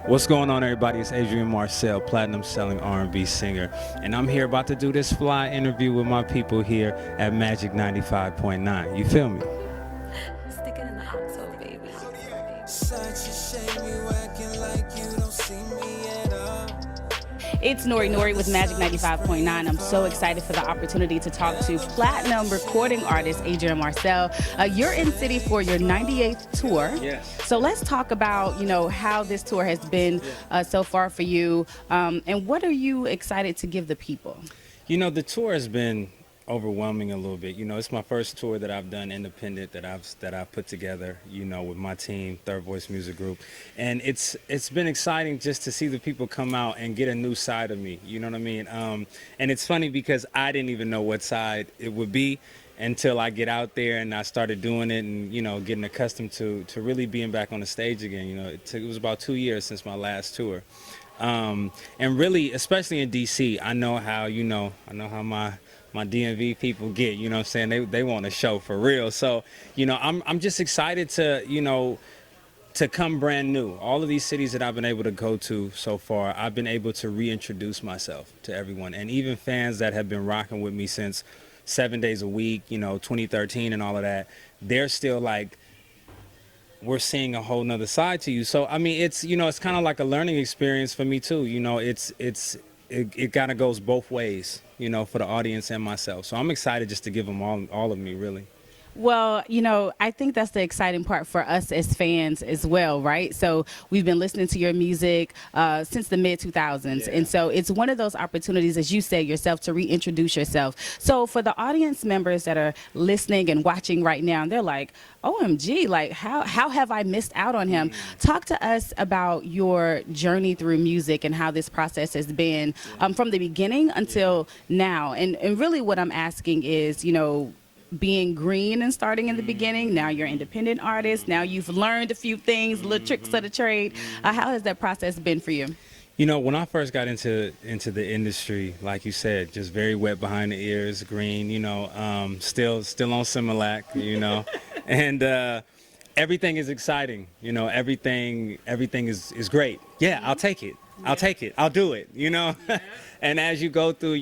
What's going on, everybody? It's Adrian Marcel, platinum selling R&B singer, and I'm here about to do this fly interview with my people here at Magic 95.9. You feel me? Stick it in the oxo, baby. Such a shame you acting like you don't see me at all. It's Nori with Magic 95.9. I'm so excited for the opportunity to talk to platinum recording artist Adrian Marcel. You're in city for your 98th tour. Yes. So let's talk about, how this tour has been so far for you, and what are you excited to give the people? The tour has been overwhelming a little bit. It's my first tour that I've done independent that I've put together, with my team, Third Voice Music Group. And it's been exciting just to see the people come out and get a new side of me, you know what I mean? And it's funny because I didn't even know what side it would be until I get out there and I started doing it and, getting accustomed to really being back on the stage again. It was about 2 years since my last tour. And really, especially in DC, I know how my DMV people get, what I'm saying? They want a show for real. So, I'm just excited to come brand new. All of these cities that I've been able to go to so far, I've been able to reintroduce myself to everyone. And even fans that have been rocking with me since 7 days a week, 2013 and all of that, they're still like, we're seeing a whole nother side to you. So, I mean, it's kind of like a learning experience for me too. It kind of goes both ways, for the audience and myself. So I'm excited just to give them all of me, really. Well, I think that's the exciting part for us as fans as well, right? So we've been listening to your music since the mid-2000s. Yeah. And so it's one of those opportunities, as you say yourself, to reintroduce yourself. So for the audience members that are listening and watching right now, and they're like, OMG, like how have I missed out on him? Talk to us about your journey through music and how this process has been from the beginning until now. And really what I'm asking is, being green and starting in the beginning, now you're an independent artist, now you've learned a few things, little tricks of the trade. How has that process been for you? When I first got into the industry, like you said, just very wet behind the ears, green, still on Similac, and everything is exciting, everything is great. Yeah, I'll take it. I'll take it. I'll do it, And as you go through,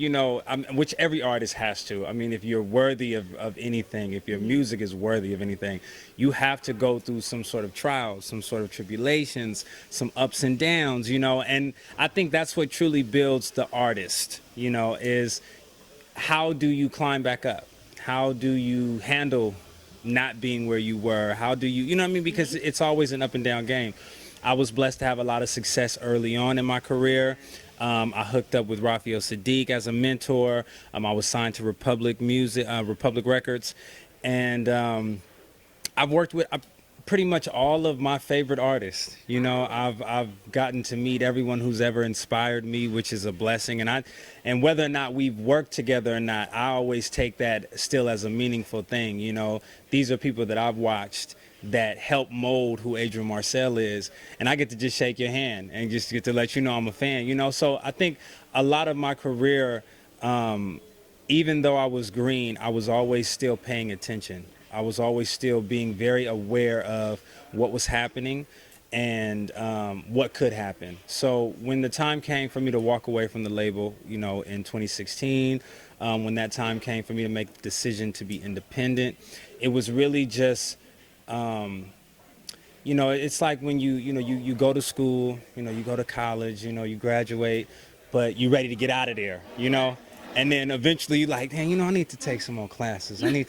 which every artist has to. I mean, if you're worthy of anything, if your music is worthy of anything, you have to go through some sort of trials, some sort of tribulations, some ups and downs, And I think that's what truly builds the artist, is how do you climb back up? How do you handle not being where you were? How do you, because it's always an up and down game. I was blessed to have a lot of success early on in my career. I hooked up with Raphael Saadiq as a mentor. I was signed to Republic Records, and I've worked with pretty much all of my favorite artists. I've gotten to meet everyone who's ever inspired me, which is a blessing. And whether or not we've worked together or not, I always take that still as a meaningful thing. These are people that I've watched that help mold who Adrian Marcel is, and I get to just shake your hand and just get to let you know I'm a fan, So I think a lot of my career, even though I was green, I was always still paying attention. I was always still being very aware of what was happening and what could happen. So when the time came for me to walk away from the label, in 2016, when that time came for me to make the decision to be independent, it was really just it's like when you go to school, you go to college, you graduate, but you're ready to get out of there, and then eventually you're like, dang, I need to take some more classes. I need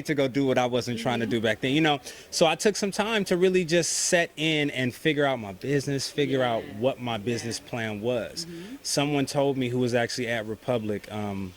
to go do what I wasn't trying to do back then, So I took some time to really just set in and figure out my business, figure out what my business plan was. Someone told me, who was actually at Republic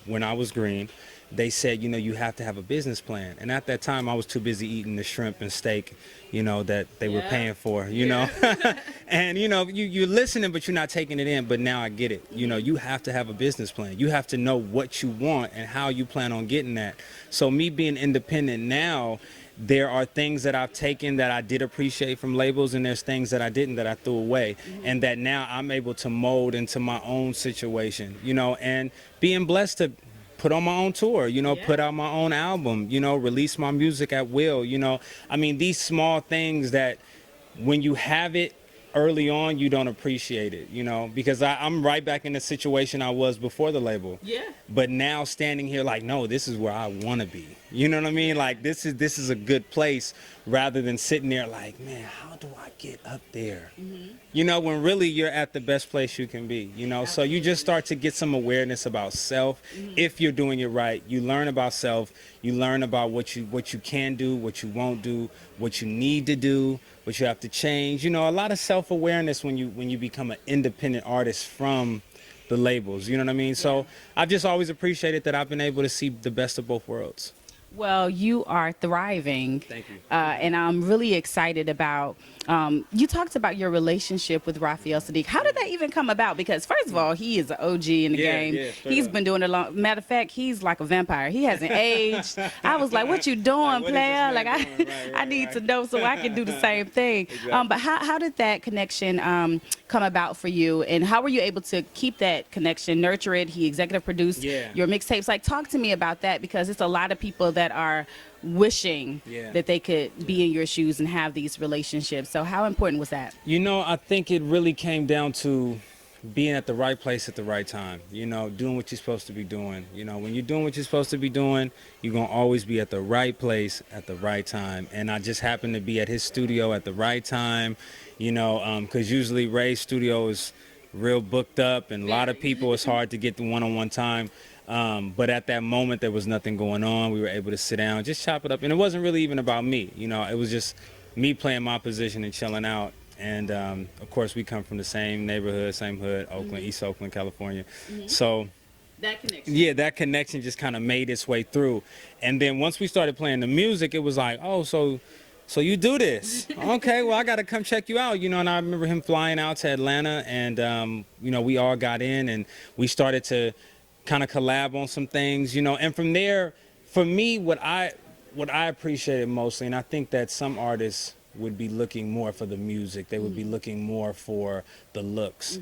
when I was green, they said, you have to have a business plan. And at that time, I was too busy eating the shrimp and steak, that they were paying for, And, you're listening, but you're not taking it in. But now I get it. You have to have a business plan. You have to know what you want and how you plan on getting that. So me being independent now, there are things that I've taken that I did appreciate from labels, and there's things that I didn't, that I threw away, and that now I'm able to mold into my own situation, and being blessed to put on my own tour, put out my own album, release my music at will, I mean, these small things that when you have it early on, you don't appreciate it, you know, because I'm right back in the situation I was before the label. Yeah. But now standing here like, no, this is where I want to be. You know what I mean? Like this is a good place, rather than sitting there like, man, how do I get up there? You know, when really you're at the best place you can be, you know? So you just start to get some awareness about self. If you're doing it right, you learn about self, you learn about what you can do, what you won't do, what you need to do, what you have to change. You know, a lot of self-awareness when you become an independent artist from the labels, you know what I mean? So I've just always appreciated that I've been able to see the best of both worlds. Well, you are thriving. Thank you. And I'm really excited about, you talked about your relationship with Raphael Saadiq. How did that even come about? Because first of all, he is an OG in the game. Yeah, straight He's up. been doing it long. Matter of fact, he's like a vampire. He hasn't aged. I was like, what you doing, Like, what is this player? man Like, doing? I need to know so I can do the same thing. Exactly. But how did that connection come about for you? And how were you able to keep that connection, nurture it? He executive produced your mixtapes. Like, talk to me about that, because it's a lot of people that are wishing that they could be in your shoes and have these relationships. So how important was that? You know, I think it really came down to being at the right place at the right time, you know, doing what you're supposed to be doing. You know, when you're doing what you're supposed to be doing, you're going to always be at the right place at the right time. And I just happened to be at his studio at the right time, you know, because usually Ray's studio is real booked up and a lot of people, it's hard to get the one-on-one time. But at that moment, there was nothing going on. We were able to sit down, just chop it up. And it wasn't really even about me. You know, it was just me playing my position and chilling out. And, of course, we come from the same neighborhood, same hood, Oakland, East Oakland, California. So, That connection. yeah, that connection just kind of made its way through. And then once we started playing the music, it was like, oh, so you do this. Okay, well, I got to come check you out. You know, and I remember him flying out to Atlanta. And, you know, we all got in and we started to kind of collab on some things, you know. And from there, for me, what I appreciated mostly, and I think that some artists would be looking more for the music, they would be looking more for the looks.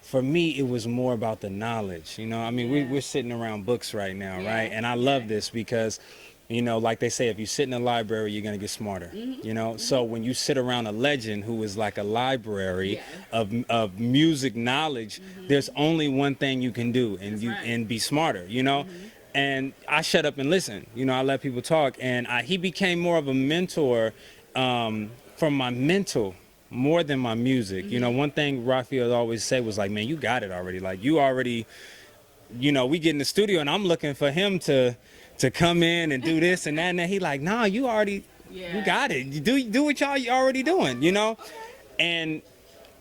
For me, it was more about the knowledge, you know. I mean, we're sitting around books right now, right? And I love this because, you know, like they say, if you sit in a library, you're going to get smarter, you know? So when you sit around a legend who is like a library of music knowledge, there's only one thing you can do, and and be smarter, you know? And I shut up and listen, you know, I let people talk. And he became more of a mentor from my mental more than my music. You know, one thing Raphael always said was like, man, you got it already. Like, you already, you know, we get in the studio and I'm looking for him to come in and do this and that, and then he like, nah, you already, you got it. You do what y'all already doing, you know? And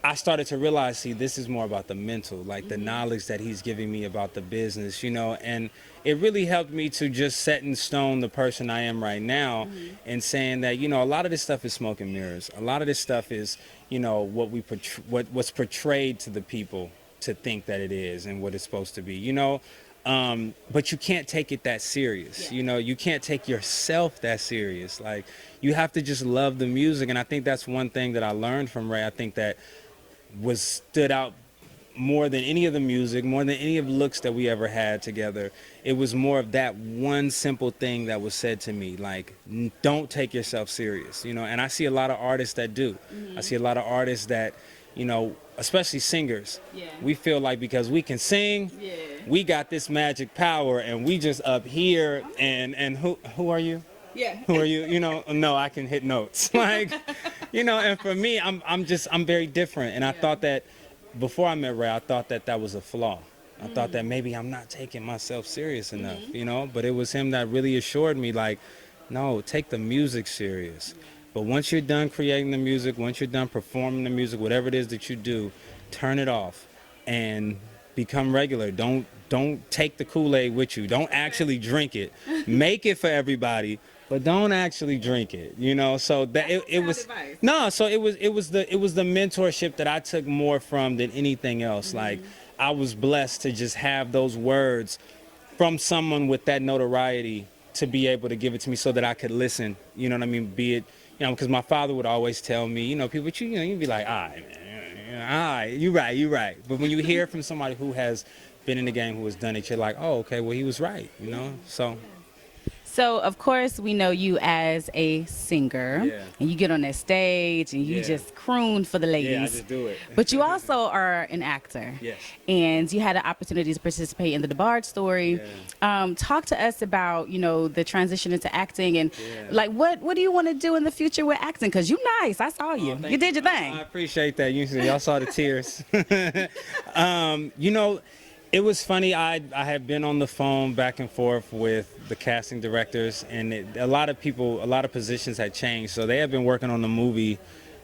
I started to realize, see, this is more about the mental, like the knowledge that he's giving me about the business, you know? And it really helped me to just set in stone the person I am right now, and saying that, you know, a lot of this stuff is smoke and mirrors. A lot of this stuff is, you know, what's portrayed to the people to think that it is and what it's supposed to be, you know? But you can't take it that serious. You know, you can't take yourself that serious. Like, you have to just love the music. And I think that's one thing that I learned from Ray. I think that stood out more than any of the music, more than any of the looks that we ever had together. It was more of that one simple thing that was said to me, like, don't take yourself serious, you know? And I see a lot of artists that do. I see a lot of artists that, you know, especially singers, we feel like because we can sing, we got this magic power and we just up here, and who are you? Who are you? You know, no, I can hit notes. Like, you know, and for me, I'm very different. And I thought that before I met Ray, I thought that that was a flaw. I thought that maybe I'm not taking myself serious enough, you know, but it was him that really assured me, like, no, take the music serious. But once you're done creating the music, once you're done performing the music, whatever it is that you do, turn it off and become regular. Don't take the Kool-Aid with you. Don't actually drink it. Make it for everybody, but don't actually drink it. You know, so that it was advice. no. So it was the mentorship that I took more from than anything else. Like, I was blessed to just have those words from someone with that notoriety to be able to give it to me so that I could listen. You know what I mean? Be it, you know, because my father would always tell me, you know, people, you know, you'd be like, all right, man, all right, you right. But when you hear from somebody who has been in the game, who has done it, you're like, oh, okay, well, he was right, you know? So So, of course, we know you as a singer, Yeah. and you get on that stage and you Yeah. just croon for the ladies. Yeah, I just do it. But you also are an actor. Yes. And you had an opportunity to participate in the DeBarge story. Talk to us about, the transition into acting and like what do you want to do in the future with acting? Because you nice. I saw you. You did your thing. I appreciate that. Y'all saw the tears. It was funny. I had been on the phone back and forth with the casting directors, and a lot of positions had changed. So they had been working on the movie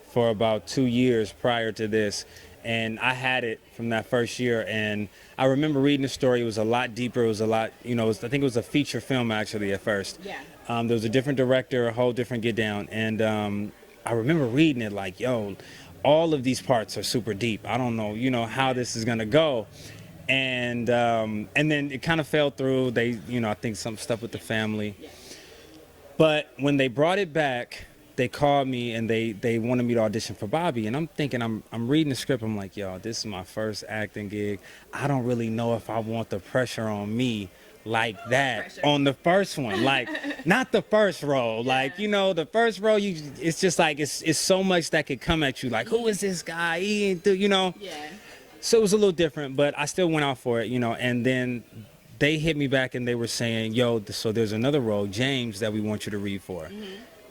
for about 2 years prior to this, and I had it from that first year. And I remember reading the story. It was a lot deeper. It was a lot, I think it was a feature film actually at first. Yeah. There was a different director, a whole different get down, and I remember reading it like, yo, all of these parts are super deep. I don't know, how this is gonna go. And then it kind of fell through. They, I think some stuff with the family. But when they brought it back, they called me and they wanted me to audition for Bobby. And I'm thinking, I'm reading the script. I'm like, yo, this is my first acting gig. I don't really know if I want the pressure on me like that on the first one. Like, not the first role. Like, the first role, it's just like, it's so much that could come at you. Like, who is this guy? He ain't Yeah. So it was a little different, but I still went out for it, and then they hit me back and they were saying, yo, so there's another role, James, that we want you to read for.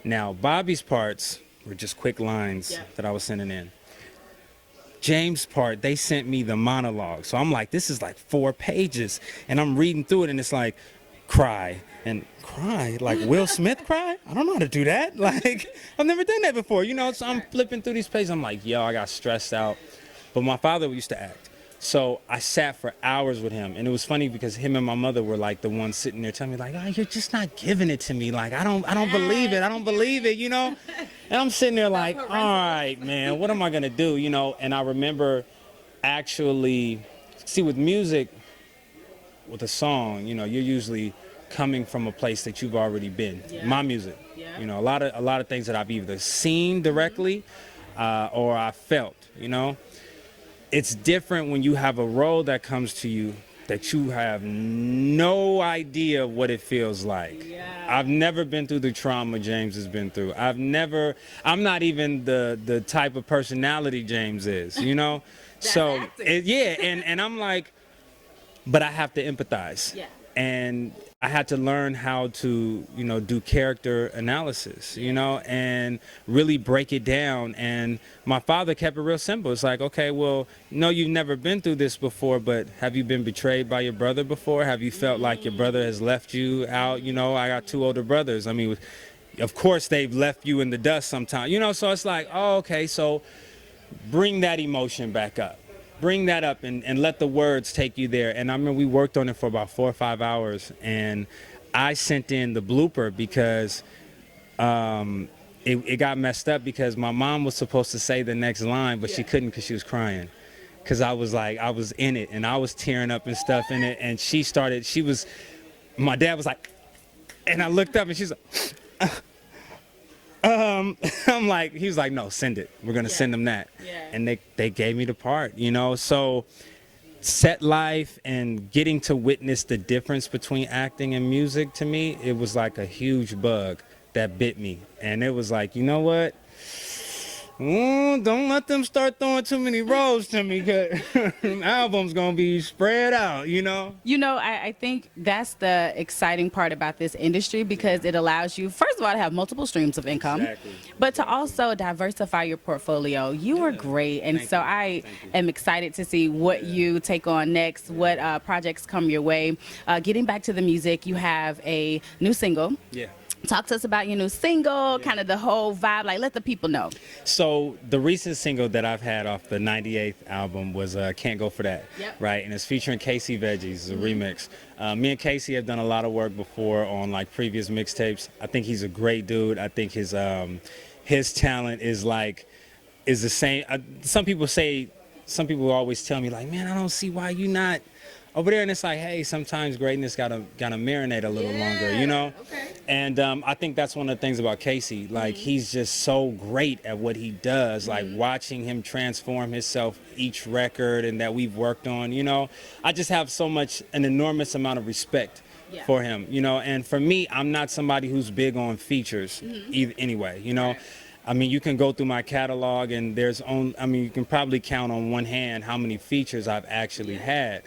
Now, Bobby's parts were just quick lines that I was sending in. James' part, they sent me the monologue. So I'm like, this is like 4 pages. And I'm reading through it and it's like, cry. And cry? Like Will Smith cry? I don't know how to do that. Like, I've never done that before, So I'm flipping through these pages. I'm like, yo, I got stressed out. But my father used to act. So I sat for hours with him. And it was funny because him and my mother were like the ones sitting there telling me like, oh, you're just not giving it to me. Like, I don't believe it. I don't believe it, And I'm sitting there like, all right, man, what am I going to do? And I remember actually, see with music, with a song, you're usually coming from a place that you've already been. My music, a lot of things that I've either seen directly or I felt, It's different when you have a role that comes to you that you have no idea what it feels like. I've never been through the trauma James has been through. I'm not even the type of personality James is, So, and I'm like, but I have to empathize. Yeah. And I had to learn how to, do character analysis, and really break it down. And my father kept it real simple. It's like, okay, well, no, you've never been through this before, but have you been betrayed by your brother before? Have you felt like your brother has left you out? I got 2 older brothers. I mean, of course they've left you in the dust sometimes, so it's like, oh, okay, so bring that emotion back up. Bring that up and let the words take you there. And I remember we worked on it for about 4 or 5 hours, and I sent in the blooper because it got messed up because my mom was supposed to say the next line, but she couldn't because she was crying. Because I was in it and I was tearing up and stuff in it, and my dad was like, and I looked up and she's like, I'm like, he was like, no, send it. We're going to send them that. Yeah. And they gave me the part, So set life and getting to witness the difference between acting and music, to me, it was like a huge bug that bit me. And it was like, you know what? Don't let them start throwing too many roles to me, because album's gonna be spread out, I think that's the exciting part about this industry, because it allows you, first of all, to have multiple streams of income, but to also diversify your portfolio. You are great, and so I am excited to see what you take on next, what projects come your way. Getting back to the music, you have a new single. Yeah. Talk to us about your new single, kind of the whole vibe, like let the people know. So the recent single that I've had off the 98th album was Can't Go For That, right? And it's featuring Casey Veggies, it's a remix. Me and Casey have done a lot of work before on like previous mixtapes. I think he's a great dude. I think his talent is the same. Some people always tell me like, man, I don't see why you not over there. And it's like, hey, sometimes greatness gotta marinate a little longer, Okay. And I think that's one of the things about Casey. Like, he's just so great at what he does. Like, watching him transform himself each record and that we've worked on, I just have an enormous amount of respect for him, you know. And for me, I'm not somebody who's big on features either, anyway, you know. Right. I mean, you can go through my catalog and you can probably count on one hand how many features I've actually had.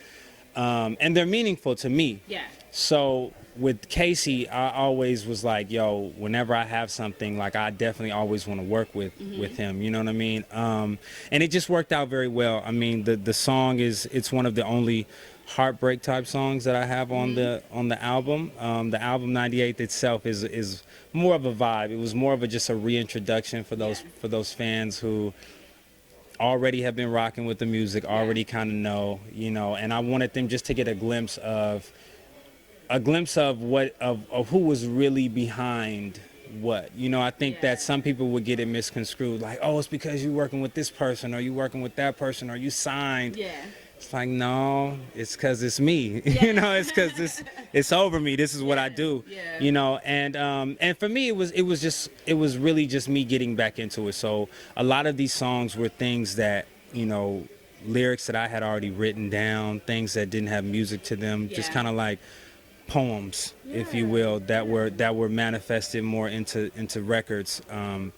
And they're meaningful to me. Yeah. So with Casey, I always was like, yo, whenever I have something, like, I definitely always want to work with him, you know what I mean? And it just worked out very well. I mean, the song it's one of the only heartbreak type songs that I have on the album. The album 98 itself is more of a vibe. It was more of just a reintroduction for those fans who already have been rocking with the music, already kind of know, you know, and I wanted them just to get a glimpse of who was really behind what. You know, I think that some people would get it misconstrued, like, oh, it's because you're working with this person, or you working with that person, or you signed. Yeah. It's like, no, it's because it's me. You know, it's because it's over me. This is what I do. Yeah. You know, and for me, it was really just me getting back into it. So a lot of these songs were things that, you know, lyrics that I had already written down, things that didn't have music to them, just kind of like poems, if you will, that were manifested more into records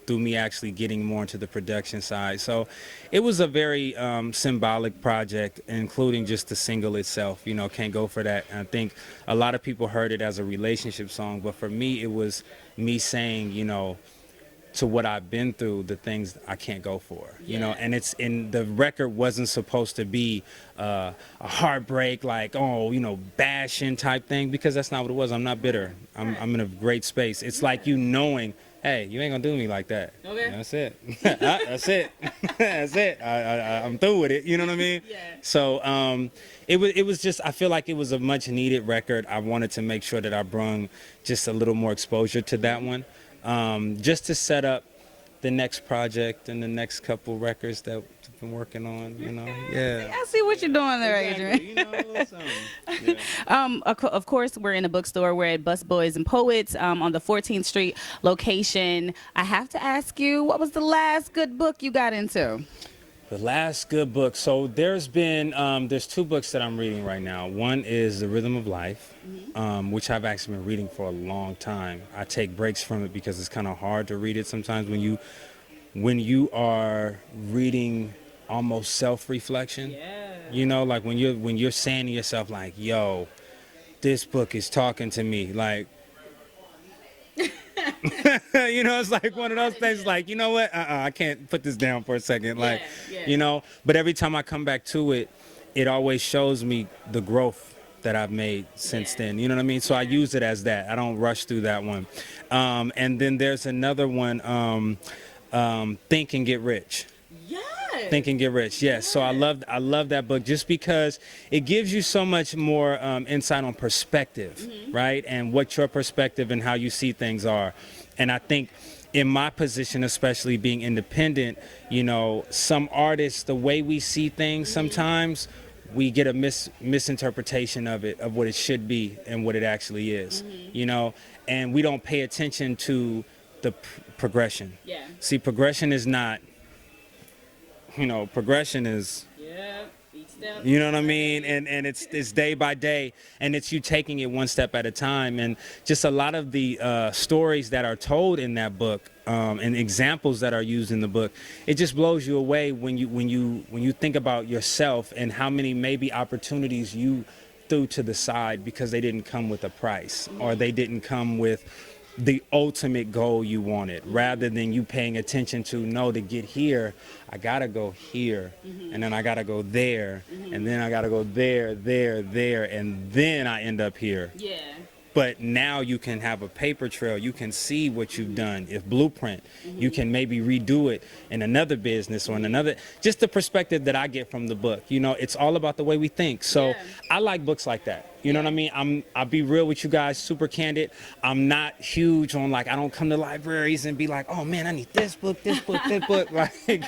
through me actually getting more into the production side. So it was a very symbolic project, including just the single itself. You know, can't go for that. And I think a lot of people heard it as a relationship song, but for me, it was me saying, you know, to what I've been through, the things I can't go for, you know. And the record wasn't supposed to be a heartbreak, like, oh, you know, bashing type thing, because that's not what it was. I'm not bitter. I'm in a great space. It's like, you knowing, hey, you ain't gonna do me like that. Okay. That's it. That's it. That's it. I'm through with it. You know what I mean? Yeah. So it was just, I feel like it was a much needed record. I wanted to make sure that I brung just a little more exposure to that one. Just to set up the next project and the next couple records that we've been working on, you know. Yeah. I see what you're doing there, Exactly. Adrian. You know, a little something. Yeah. Of course, we're in a bookstore. We're at Bus Boys and Poets on the 14th Street location. I have to ask you, what was the last good book you got into? The last good book. So there's two books that I'm reading right now. One is The Rhythm of Life, which I've actually been reading for a long time. I take breaks from it because it's kind of hard to read it sometimes when you are reading almost self-reflection. Yeah. You know, like when you're saying to yourself, like, yo, this book is talking to me, like, you know, it's like one of those things, like, you know what, I can't put this down for a second, like, you know. But every time I come back to it, it always shows me the growth that I've made since then, you know what I mean? So I use it as that. I don't rush through that one. And then there's another one, Think and Get Rich. Think and Get Rich. Yes. So I love that book just because it gives you so much more insight on perspective, right? And what your perspective and how you see things are. And I think in my position, especially being independent, you know, some artists, the way we see things sometimes, we get a misinterpretation of it, of what it should be and what it actually is, you know, and we don't pay attention to the progression. Yeah. See, progression is not, you know, progression is, you know what I mean? And it's day by day, and it's you taking it one step at a time. And just a lot of the stories that are told in that book and examples that are used in the book, it just blows you away when you think about yourself and how many maybe opportunities you threw to the side because they didn't come with a price, or they didn't come with the ultimate goal you wanted, rather than you paying attention to, no, to get here, I gotta go here, and then I gotta go there, and then I gotta go there, and then I end up here. Yeah. But now you can have a paper trail. You can see what you've done. If blueprint, you can maybe redo it in another business or in another. Just the perspective that I get from the book. You know, it's all about the way we think. So I like books like that. You know what I mean? I'll be real with you guys, super candid. I'm not huge on, like, I don't come to libraries and be like, oh man, I need this book, this book, this book. Like,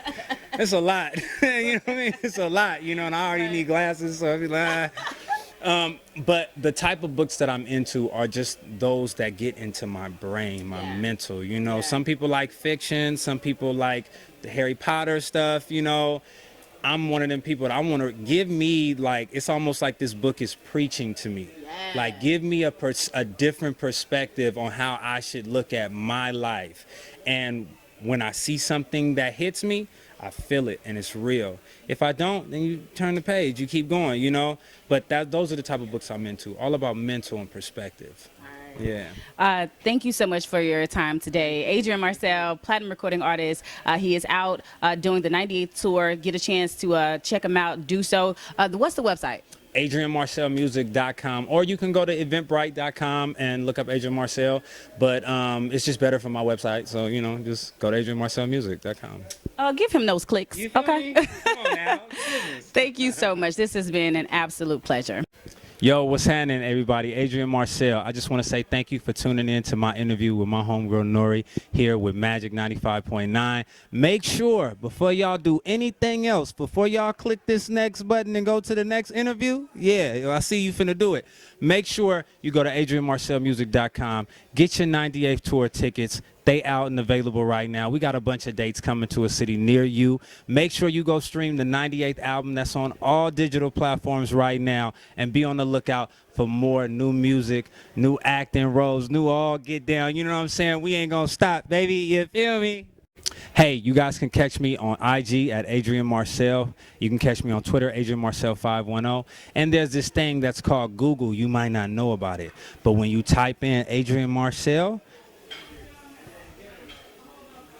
it's a lot. You know what I mean? It's a lot, you know, and I already need glasses, so I'll be like, but the type of books that I'm into are just those that get into my brain, my mental, you know. Some people like fiction, some people like the Harry Potter stuff, you know. I'm one of them people that I want to give me, like, it's almost like this book is preaching to me. Yes. Like, give me a different perspective on how I should look at my life. And when I see something that hits me, I feel it and it's real. If I don't, then you turn the page, you keep going, you know? But those are the type of books I'm into, all about mental and perspective. Yeah. Thank you so much for your time today. Adrian Marcel, platinum recording artist. He is out doing the 98th tour. Get a chance to check him out. Do so. What's the website? AdrianMarcelMusic.com, or you can go to Eventbrite.com and look up Adrian Marcel. But it's just better from my website, so you know, just go to AdrianMarcelMusic.com. Give him those clicks. You feel Okay. me? Come on now. Thank you so much. This has been an absolute pleasure. Yo, what's happening, everybody? Adrian Marcel. I just want to say thank you for tuning in to my interview with my homegirl Nori here with Magic 95.9. Make sure, before y'all do anything else, before y'all click this next button and go to the next interview, I see you finna do it. Make sure you go to AdrianMarcelMusic.com, get your 98th tour tickets. They out and available right now. We got a bunch of dates coming to a city near you. Make sure you go stream the 98th album that's on all digital platforms right now, and be on the lookout for more new music, new acting roles, new all get down. You know what I'm saying? We ain't gonna stop, baby. You feel me? Hey, you guys can catch me on IG at Adrian Marcel. You can catch me on Twitter, Adrian Marcel 510. And there's this thing that's called Google. You might not know about it, but when you type in Adrian Marcel,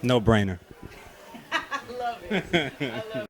no brainer. I love it. I love it.